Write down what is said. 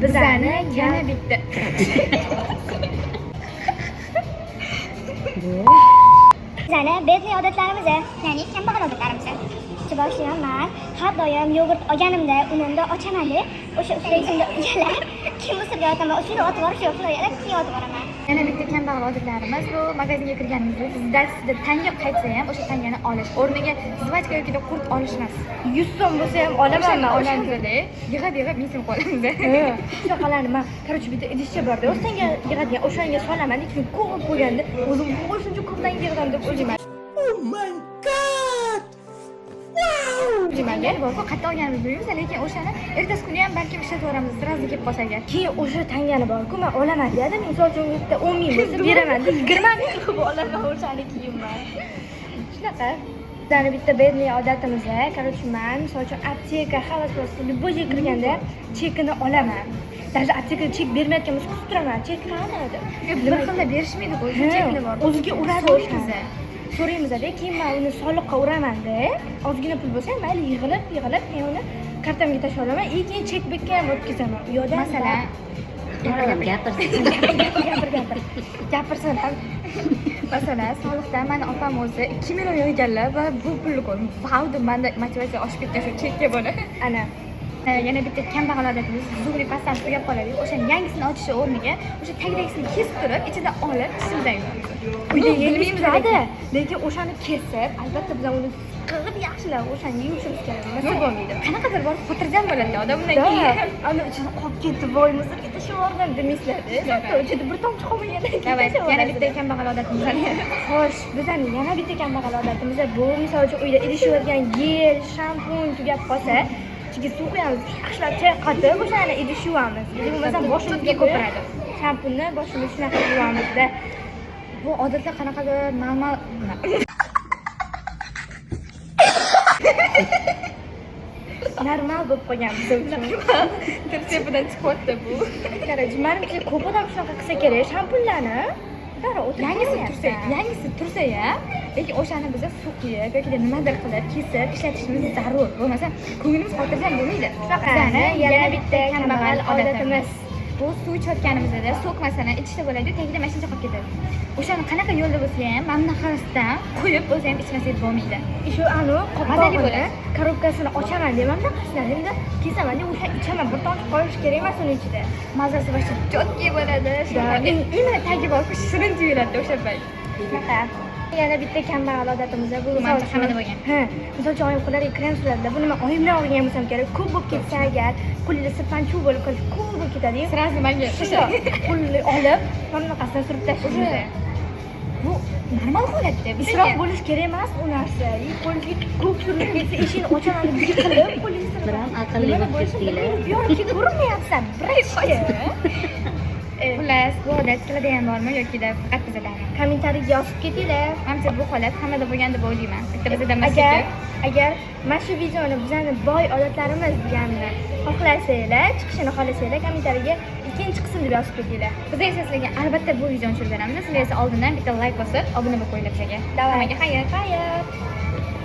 Bizani yana bitta. Bizani bedniy odatlarimiz, ya'ni kambag'al odatlarimiz. Boshlayman. Har doim yogurt olganimda unimda ochaman deb, o'sha ustidagini uyalab, keyin musorga otaman, ustida otib borib, shu uyalab keyin otib boraman. Yana bitta kambag'al odatlarimiz bu magazinga kirganimizda sizda tanga qaytsa ham o'sha tangani olish. O'rniga zvachka yoki qurt olish emas. 100 so'm bo'lsa ham olaman, O'shanda yig'ib ming qo'yamiz. Shunaqalarni men, короче, bitta idishcha bor-da, o'shanga yig'adigan, o'shanga solaman, keyin ko'p qo'yganda, o'zim shuncha ko'p tanga yig'dim deb o'ylayman. Oh my god! Jimanga bor-ku, qayerda olganimizni bilmaymiz, lekin o'shani ertasi kuni ham balki ishlatib yuboramiz, sразу kelib qolsa agar. Keyin o'sha tangani bor-ku, men olaman dedim, misol uchun bitta 10 ming bo'lsa beraman, 20 ming qilib olaman o'shani kiyimman. Shunaqa. Bizani bitta bedniy odatimiz, короче, men misol uchun apteka, havas bo'lsa, любой kirganda chekini olaman. Даже aptekaga chek bermayotgan bo'lsa, kutib turaman, chek qanday deb. Bir xilda berishmaydi-ku, chekni bor. O'ziga uradi o'shani. So'raymiz-da, keyin men uni soliqqa uraman-da. Ozgina pul bo'lsa, mayli yig'ilib, keyin uni kartamga tashlab olaman, keyin chek bekka ham o'tkazaman. U yo'da Masalan, gapirsin ham. Masalan, soliqdan meni opam o'zi 2 million yig'ganlar va bu pulni ko'rdim. Vau, deb menda motivatsiya oshib ketgan shu chekka bo'lib. Ana. Yana bitta kambag'al odatimiz, zug'li pastdan tugab qoladi. O'sha yangisini ochishi o'rniga o'sha tagdagisini kesib turib, ichida olib tishimizdan yuramiz. Uyda yeyilmaydi, lekin o'shani kesib, albatta biz uni qilib yaxshilab o'shani yuvishimiz kerak. Yo'q bo'lmaydi. Qanaqadir bor xotirjam bo'ladi odamdan keyin. Ana ichida qolib ketdi, voy musorga tashlab yubordim demaysizlar. Hatto ichida bir tomchi qolmagandan keyin. Davay, yana bitta kambag'al odatimiz bor. Xo'sh, bizning yana bitta kambag'al odatimiz bu, misol uchun uyda idish yuvadigan gel, shampun tugab qolsa, ichiga suv quyamiz, yaxshilab chayqatib, o'shani idish yuvamiz. Yo'q bo'lmasa boshimizga ko'piradi. Shampunni boshimizga shunaqa yuvamizda. Bu odatlar qanaqadir normal normal bo'lib qolgan biz uchun. Tirsepidan chiqyapti bu. Qarang, menimcha ko'p odam shunaqa qilsa kerak, shampunlarni. Yangisi tursa ya, lekin o'shani biz suv quyib yoki nimadir qilib kesib ishlatishimiz zarur. Bo'lmasa ko'nglimiz xotirjam bo'lmaydi. Shunaqani yana bitta kambag'al odatimiz. Bu suv ichayotganimizda so'kmasini ichishda bo'ladi, tagida mashina qolib ketadi. O'shani qanaqa yo'lda bo'lsa ham, mana qarasdan quyib o'zi ham ichmasak bo'lmaydi. Shu qopqog'ini, korobkasini ochaman deyman-da, qasdan endi kesaman deb o'sha ichaman, bir tomchi qolish kerak emas uni ichida. Mazasi boshqa jotki bo'ladi. Ina tagi bor, shirin tuyuladi o'sha payt. Shunaqa. Yana bitta kambag'al odatimiz bu manimcha hammada bo'lgan. Misol uchun oyim qo'llariga krem suradi. Buni men oyimdan olgan bo'lsam kerak. Ko'p bo'lib ketsa agar, qo'lingizda sirpanchuv bo'lib qolish, ko'p bo'lib ketadi. Sразу menga qo'lni olib, mana qasdan surib tashlaymiz. Bu normal holatda. Isrof bo'lish kerak emas u narsa. Qo'lga ko'p surilib ketsa, eshikni ochaman deb yiqilib, qo'lingizni Biram aqlli bo'lishinglar. Yo'q, ko'rinmayapsan. Xullas, bu odat sizlarda ham bormi yoki faqat bizda? Kommentariyaga yozib ketinglar. Menimcha bu holat hammada bo'lgan deb o'ylayman. Bitta bizda emas. Agar mana shu videoni bizning boy odatlarimiz deganini xohlasanglar, chiqishini xohlasanglar, kommentariyaga ikkinchi qism deb yozib ketinglar. Biz esa sizlarga albatta bu videoni tushirib beramiz. Sizlar esa oldindan bitta like bosib, obuna bo'lib qo'yinglar bizga. Davay. Hammaga xayr.